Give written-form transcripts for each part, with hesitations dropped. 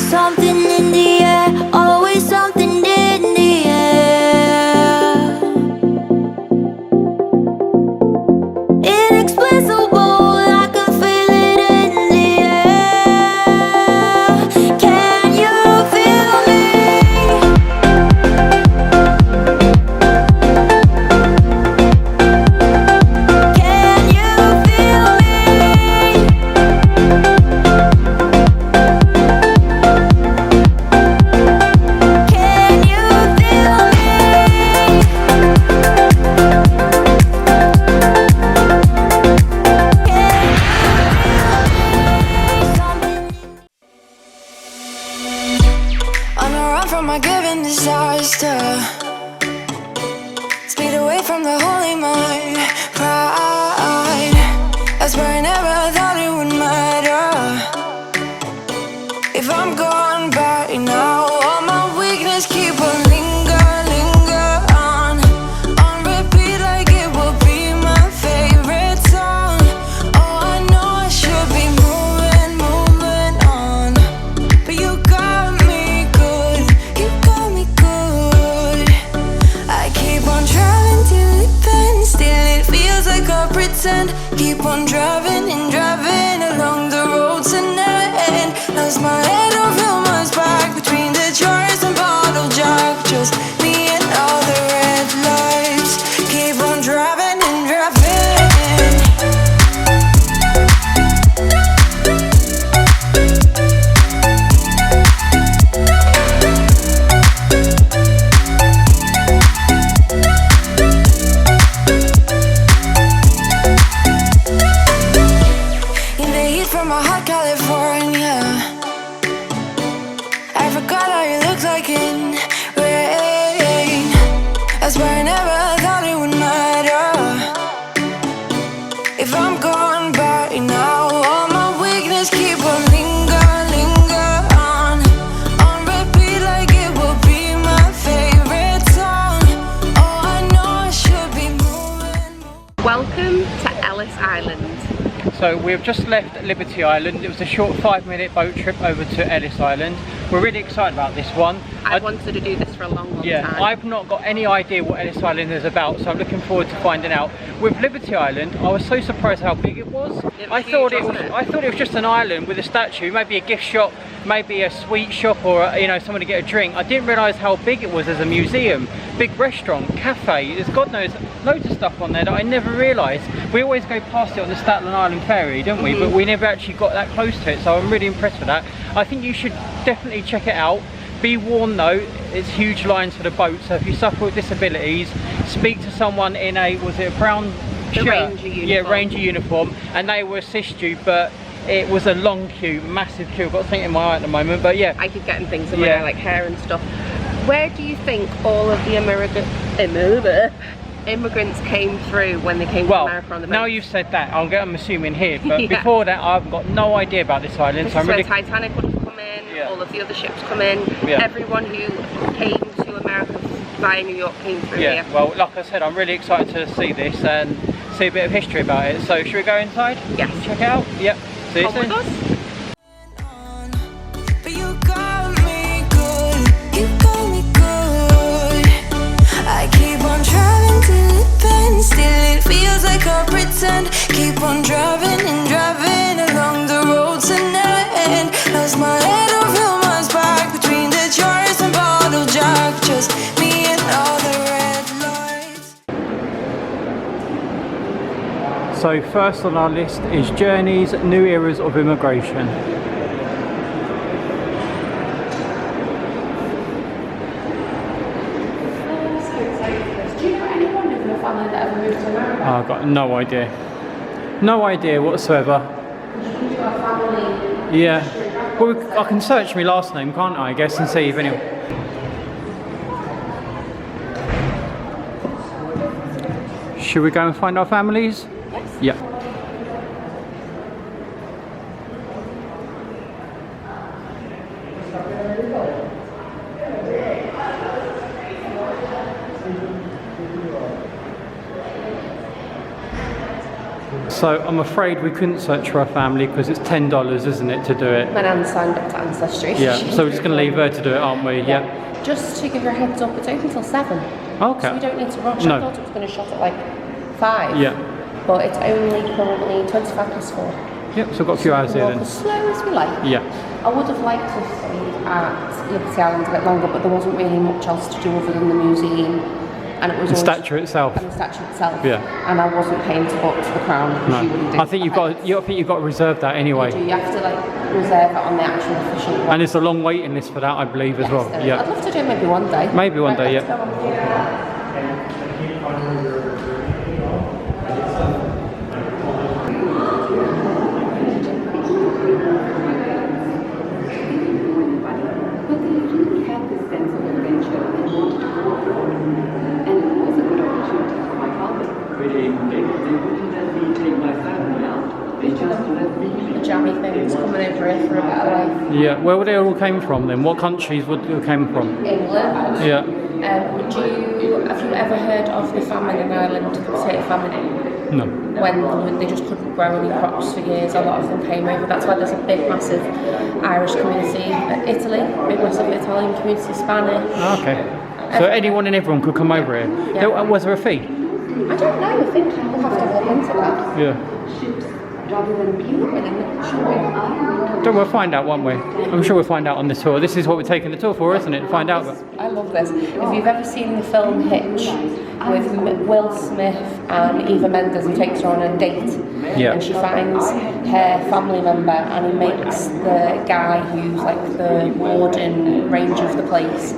Something in the air, always something in the air. Inexplicable, I can feel it in the air. Can you feel me? Can you feel me? Can you feel me? On a run from my given disaster, speed away from the holy mind, pride. That's where I never thought it would matter. If I'm gone by now, all my weakness keep on linger on repeat like it will be my favorite song. Oh, I know I should be moving on, but you got me good, you got me good. I keep on driving till it bends, still it feels like I pretend. Keep on driving and driving along the road to never end. Lost my head, don't feel much back between the jars and bottle jack. Just me and all the red lights. Keep on driving and driving. In the heat from a hot California, I forgot how you looked like in rain. That's why I never thought it would matter. If I'm gone by now, all my weakness keep on linger on repeat like it will be my favorite song. Oh, I know I should be moving. Welcome to Ellis Island. So we've just left Liberty Island. It was a short 5-minute boat trip over to Ellis Island. We're really excited about this one. I wanted to do this for a long time. I've not got any idea what Ellis Island is about, so I'm looking forward to finding out. With Liberty Island, I was so surprised how big it was. I thought it was just an island with a statue, maybe a gift shop, maybe a sweet shop, or someone to get a drink. I didn't realise how big it was as a museum. Big restaurant, cafe, there's God knows loads of stuff on there that I never realised. We always go past it on the Staten Island ferry, don't we? But we never actually got that close to it, so I'm really impressed with that. I think you should definitely check it out. Be warned though, it's huge lines for the boat, so if you suffer with disabilities, speak to someone in a, was it a brown shirt? Ranger uniform. Yeah, ranger uniform, and they will assist you, but it was a long queue, massive queue. I've got something in my eye at the moment, but yeah. I keep getting things in my eye, like hair and stuff. Where do you think all of the immigrants came through when they came to America on the boat? Now you've said that, I'm assuming here, but before that I've got no idea about this island. So I'm really... Titanic would have come in, all of the other ships come in, everyone who came to America via New York came through here. Well, like I said, I'm really excited to see this and see a bit of history about it. So should we go inside? Yes. And check it out? Yep. See you soon. With us. But you got me good, you got me good. I keep on driving till it bends, still it feels like I pretend. Keep on driving and driving along the road to never end. Lost my head, don't feel much back between the jars and bottle jack. Just me and all the red lights. So first on our list is Journey's New Eras of Immigration. I've got no idea. No idea whatsoever. Yeah. Well, I can search my last name, can't I guess, and see if anyone... Should we go and find our families? Yes. Yeah. So I'm afraid we couldn't search for our family because it's $10, isn't it, to do it? My nan signed up to Ancestry. Yeah, so we're just going to leave her to do it, aren't we? Yeah. Just to give you a heads up, it's open till 7. Okay. So we don't need to rush. No. I thought it was going to shut at like 5. Yeah. But it's only currently 25 past 4. Yep, so we've got a few hours here Walk then. as slow as we like. Yeah. I would have liked to stay at Liberty Island a bit longer, but there wasn't really much else to do other than the museum. And it was The statue itself. And the statue itself. Yeah. And I wasn't paying to book to the Crown because you wouldn't do I think you've got to reserve that anyway. You have to like reserve it on the actual official one. And there's a long waiting list for that, I believe, as well. Yeah. I'd love to do it maybe one day. Maybe one day, let's yeah. go on. The jammy things coming over here for a better life. Yeah, where would they all came from then? What countries would they came from? England. Yeah. Have you ever heard of the famine in Ireland, the potato famine? No. When they just couldn't grow any crops for years, a lot of them came over. That's why there's a big, massive Irish community. Italy, big, massive Italian community, Spanish. Oh, okay. So anyone and everyone could come over here? Yeah. Was there a fee? I don't know, I think we'll have to look into that. Yeah. Don't we'll find out, won't we? I'm sure we'll find out on the tour. This is what we're taking the tour for, isn't it? To find out. I love this. If you've ever seen the film Hitch with Will Smith and Eva Mendes, and takes her on a date, and she finds her family member, and he makes the guy who's like the warden ranger of the place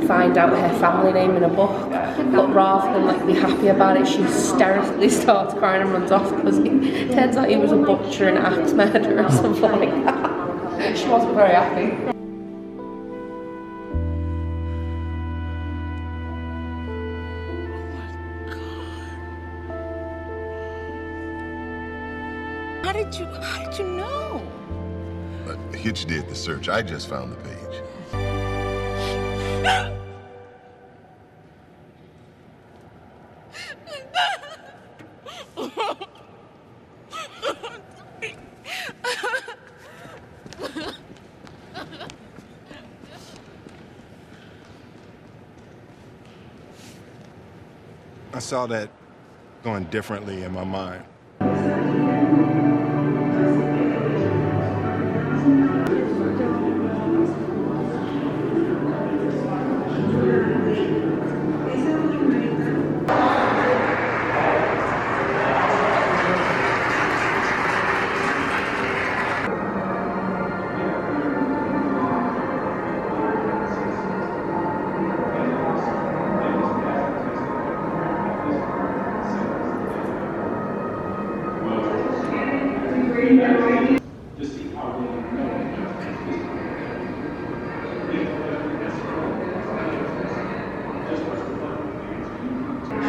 find out her family name in a book, but rather than like be happy about it, she hysterically starts crying and runs off because it turns out he was a butcher and axe murderer or something like that. She wasn't very happy. How did you know? Hitch did the search. I just found the page. I saw that going differently in my mind.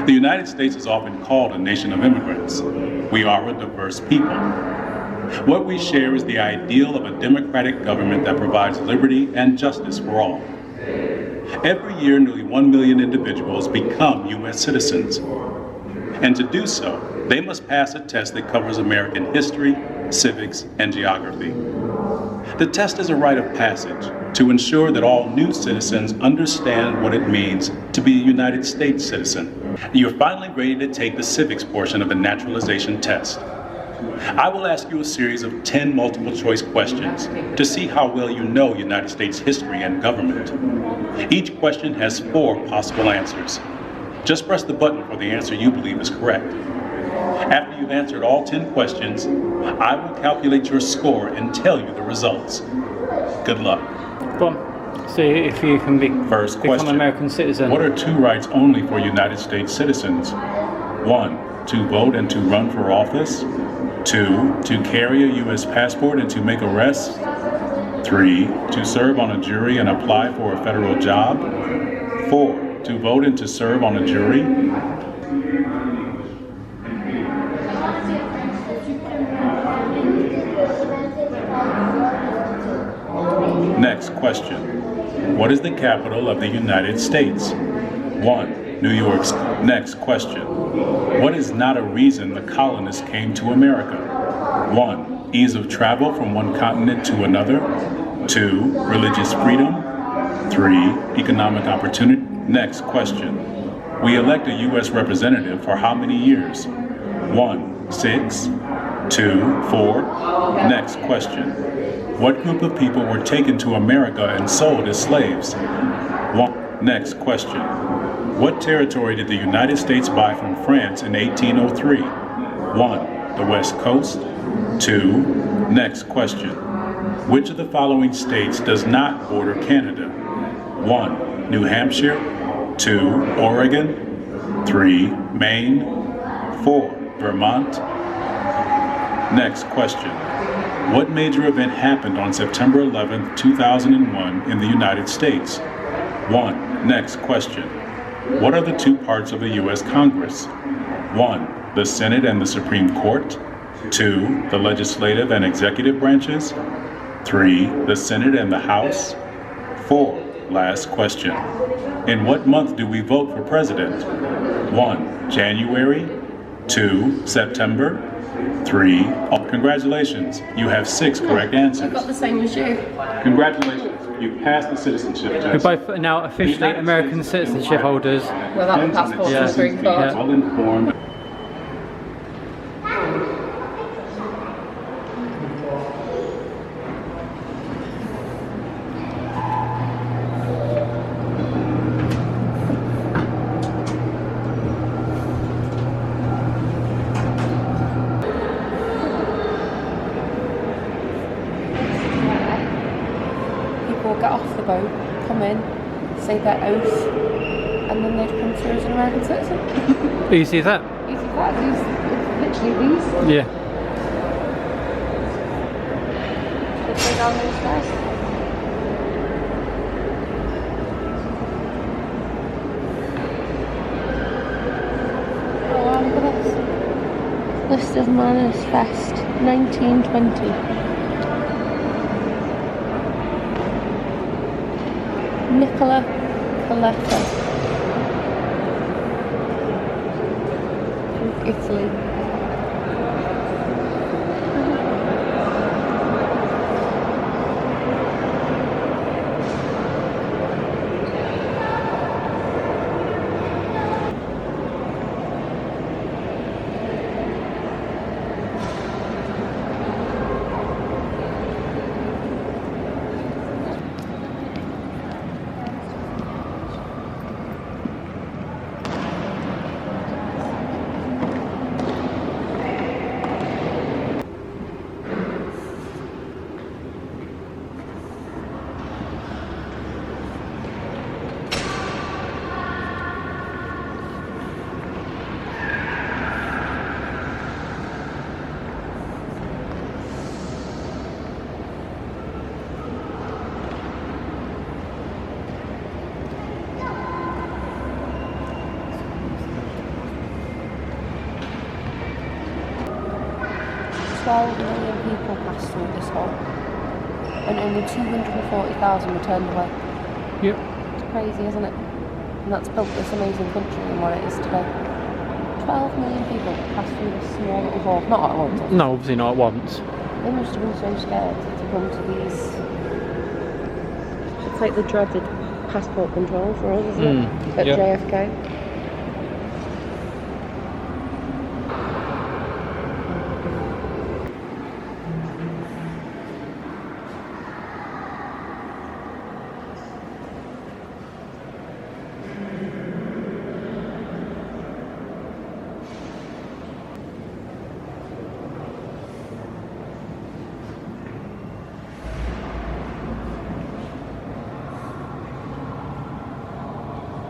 The United States is often called a nation of immigrants. We are a diverse people. What we share is the ideal of a democratic government that provides liberty and justice for all. Every year, nearly 1 million individuals become U.S. citizens. And to do so, they must pass a test that covers American history, civics, and geography. The test is a rite of passage to ensure that all new citizens understand what it means to be a United States citizen. You're finally ready to take the civics portion of the naturalization test. I will ask you a series of 10 multiple choice questions to see how well you know United States history and government. Each question has 4 possible answers. Just press the button for the answer you believe is correct. After you've answered all 10 questions, I will calculate your score and tell you the results. Good luck. Go on. See if you can become an American citizen. What are 2 rights only for United States citizens? 1, to vote and to run for office. 2, to carry a U.S. passport and to make arrests. 3, to serve on a jury and apply for a federal job. 4, to vote and to serve on a jury. Next question. What is the capital of the United States? 1, New York's next question. What is not a reason the colonists came to America? 1. Ease of travel from one continent to another. 2. Religious freedom. 3. Economic opportunity. Next question. We elect a U.S. representative for how many years? 1. 6. 2. 4. Next question. What group of people were taken to America and sold as slaves? 1. Next question. What territory did the United States buy from France in 1803? 1. The West Coast. 2. Next question. Which of the following states does not border Canada? 1. New Hampshire. 2. Oregon. 3. Maine. 4. Vermont. Next question. What major event happened on September 11, 2001 in the United States? 1. Next question. What are the two parts of the U.S. Congress? 1. The Senate and the Supreme Court. 2. The legislative and executive branches. 3. The Senate and the House. 4. Last question. In what month do we vote for president? 1. January. 2. September. 3. Oh, congratulations. You have 6 correct answers. I've got the same as you. Congratulations. You passed the citizenship test. We're both now officially American citizenship holders. Without the passport and green card. Well informed. Get off the boat, come in, say their oath, and then they'd come through as an American citizen. Easy as that? Easy as that. It's literally these. Yeah. Just go down those stairs. Oh wow, look at this. List of Manners Fest, 1920. Nicola Coletta from Italy. million people passed through this hall, and only 240,000 returned away. Yep. It's crazy, isn't it? And that's built this amazing country and what it is today. 12 million people passed through this small little hall. Not at once. No, obviously not at once. They must have been so scared to come to these. It's like the dreaded passport control for us, isn't it? At JFK.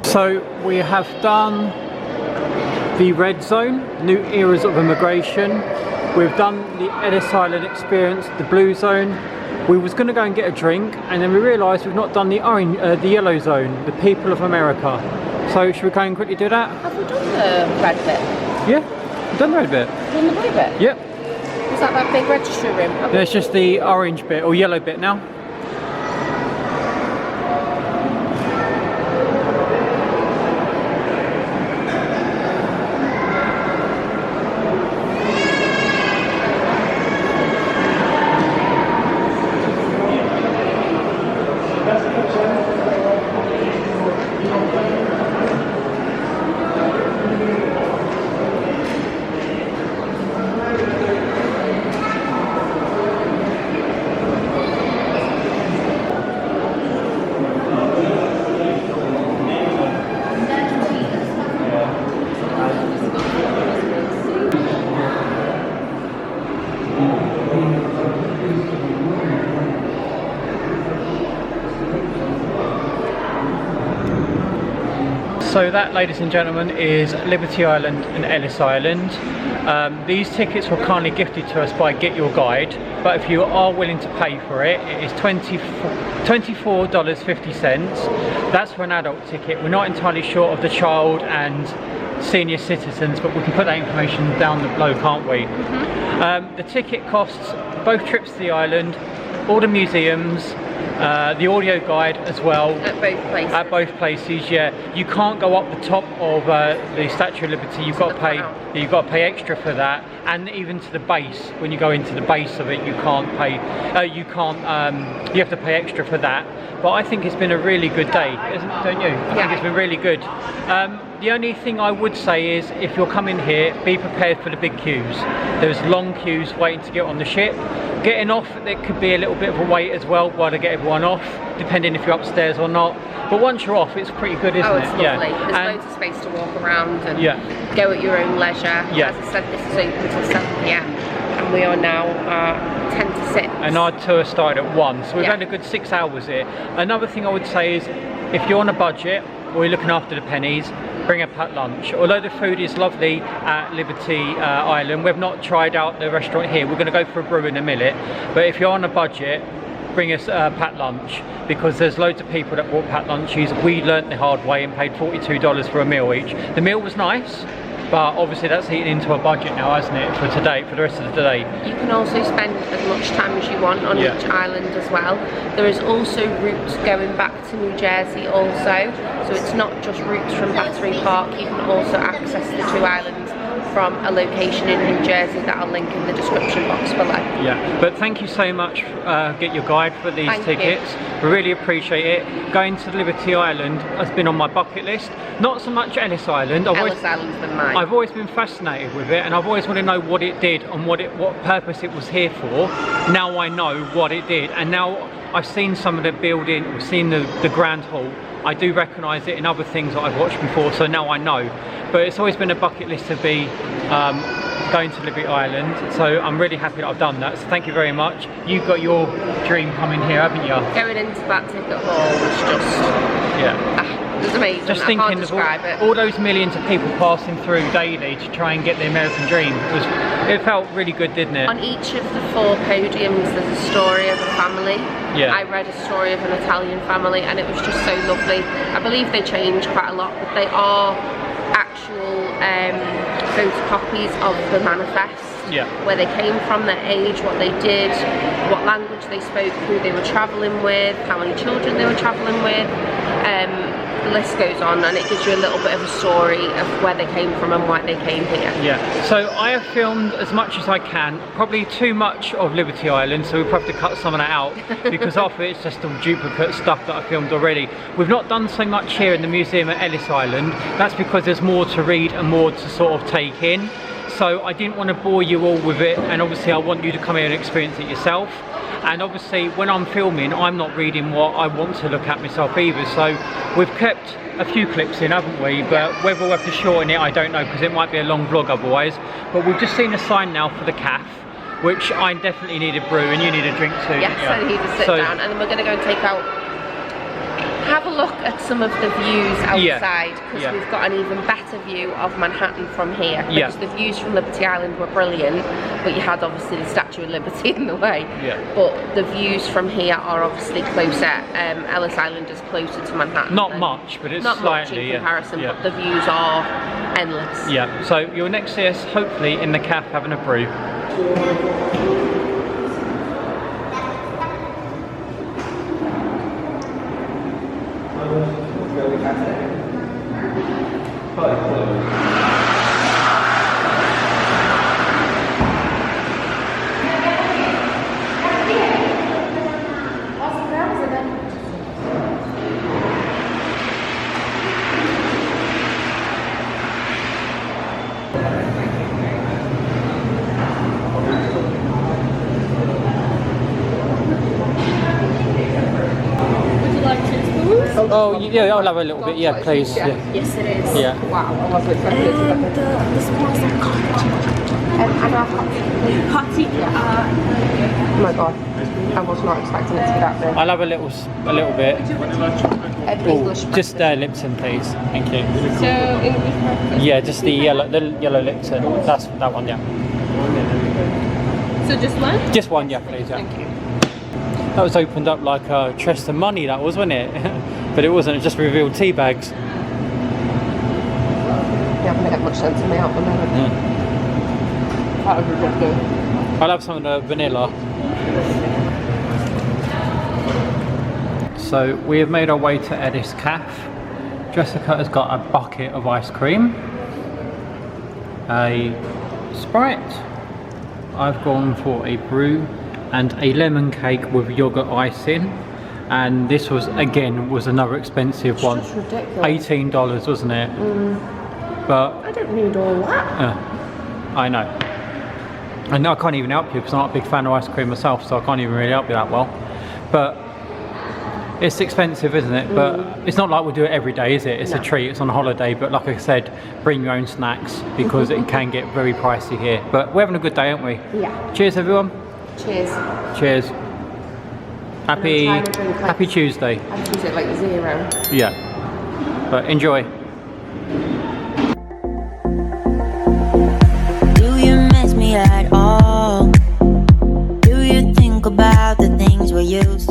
So we have done the red zone, new eras of immigration. We've done the Ellis Island experience, the blue zone. We was going to go and get a drink, and then we realised we've not done the orange, the yellow zone, the people of America. So should we go and quickly do that? Have we done the red bit? Yeah, we've done the red bit. Done the blue bit? Yep. Is that big registry room? There's just the orange bit or yellow bit now. So that, ladies and gentlemen, is Liberty Island and Ellis Island. These tickets were kindly gifted to us by Get Your Guide, but if you are willing to pay for it, it is $24.50. That's for an adult ticket. We're not entirely sure of the child and senior citizens, but we can put that information down below, can't we? The ticket costs both trips to the island, all the museums, the audio guide as well. At both places. At both places, yeah. You can't go up the top of the Statue of Liberty. You've got to pay. You've got to pay extra for that, and even to the base. When you go into the base of it, you can't pay. You have to pay extra for that. But I think it's been a really good day, don't you? I think it's been really good. The only thing I would say is, if you're coming here, be prepared for the big queues. There's long queues waiting to get on the ship. Getting off, there could be a little bit of a wait as well while they get everyone off, depending if you're upstairs or not. But once you're off, it's pretty good, isn't it? Oh, it's lovely. There's loads of space to walk around and go at your own leisure. Yeah. As I said, this is open until 7 p.m. and we are now 10 to 6. And our tour started at 1, so we've had a good 6 hours here. Another thing I would say is, if you're on a budget or you're looking after the pennies, bring a packed lunch. Although the food is lovely at Liberty Island, we've not tried out the restaurant here. We're going to go for a brew in a minute, but if you're on a budget, bring us a packed lunch, because there's loads of people that bought packed lunches. We learnt the hard way and paid $42 for a meal each. The meal was nice, but obviously that's eating into a budget now, hasn't it, for today, for the rest of the day. You can also spend as much time as you want on each island as well. There is also routes going back to New Jersey also, so it's not just routes from Battery Park. You can also access the 2 islands from a location in New Jersey that I'll link in the description box below. Yeah, but thank you so much, Get Your Guide, for these tickets. We really appreciate it. Going to Liberty Island has been on my bucket list. Not so much Ellis Island. Ellis Island's been mine. I've always been fascinated with it, and I've always wanted to know what it did and what purpose it was here for. Now I know what it did, and now I've seen some of the building, I've seen the Grand Hall. I do recognise it in other things that I've watched before, so now I know. But it's always been a bucket list to be going to Liberty Island, so I'm really happy that I've done that. So thank you very much. You've got your dream coming here, haven't you? Going into that ticket hall was just... it was amazing. Just thinking of all those millions of people passing through daily to try and get the American dream. It felt really good, didn't it? On each of the 4 podiums there's a story of a family. Yeah. I read a story of an Italian family and it was just so lovely. I believe they change quite a lot, but they are actual photocopies of the manifest. Where they came from, their age, what they did, what language they spoke, who they were travelling with, how many children they were travelling with. The list goes on, and it gives you a little bit of a story of where they came from and why they came here. Yeah, so I have filmed as much as I can, probably too much of Liberty Island, so we'll probably have to cut some of that out because after it's just all duplicate stuff that I filmed already. We've not done so much here in the museum at Ellis Island. That's because there's more to read and more to sort of take in. So I didn't want to bore you all with it, and obviously I want you to come here and experience it yourself. And obviously when I'm filming, I'm not reading what I want to look at myself either. So we've kept a few clips in, haven't we? But whether we'll have to shorten it, I don't know, because it might be a long vlog otherwise. But we've just seen a sign now for the CAF, which I definitely need a brew and you need a drink too. Yes, I need to sit down, and then we're going to go and have a look at some of the views outside, because we've got an even better view of Manhattan from here, because the views from Liberty Island were brilliant, but you had obviously the Statue of Liberty in the way. But the views from here are obviously closer. Ellis Island is closer to Manhattan. Not much, but it's not slightly much in comparison, but the views are endless. So you'll next see us hopefully in the CAF having a brew. want Oh, one? yeah, I'll have a little bit. Yeah, please. Yeah. Yeah. Yes, it is. Yeah. Wow, I wasn't expecting it to be like this. The s'mores are And I have hot tea. oh my god, I was not expecting it to be that big. I'll have a little bit. English. Just Lipton, please. Thank you. So English breakfast. Yeah, just the yellow Lipton. That's that one. Yeah. So just one? Just one, yeah, please. Yeah. Thank you. That was opened up like a chest of money. That was, wasn't it? But it wasn't. It just revealed tea bags. You're not going to get much sense of me out the moment. That would be good though. I'll have some of the vanilla. So we have made our way to Ellis Cafe. Jessica has got a bucket of ice cream, a Sprite. I've gone for a brew and a lemon cake with yogurt icing. And this was another expensive one. It's just ridiculous. $18, wasn't it? But I don't need all that. I know. And I can't even help you because I'm not a big fan of ice cream myself, so I can't even really help you that well. But it's expensive, isn't it? But it's not like we do it every day, is it? It's a treat, it's on a holiday. But like I said, bring your own snacks because it can get very pricey here. But we're having a good day, aren't we? Yeah. Cheers, everyone. Cheers. Cheers. Happy Tuesday. I choose it like 0. Yeah. But enjoy. Do you miss me at all? Do you think about the things we used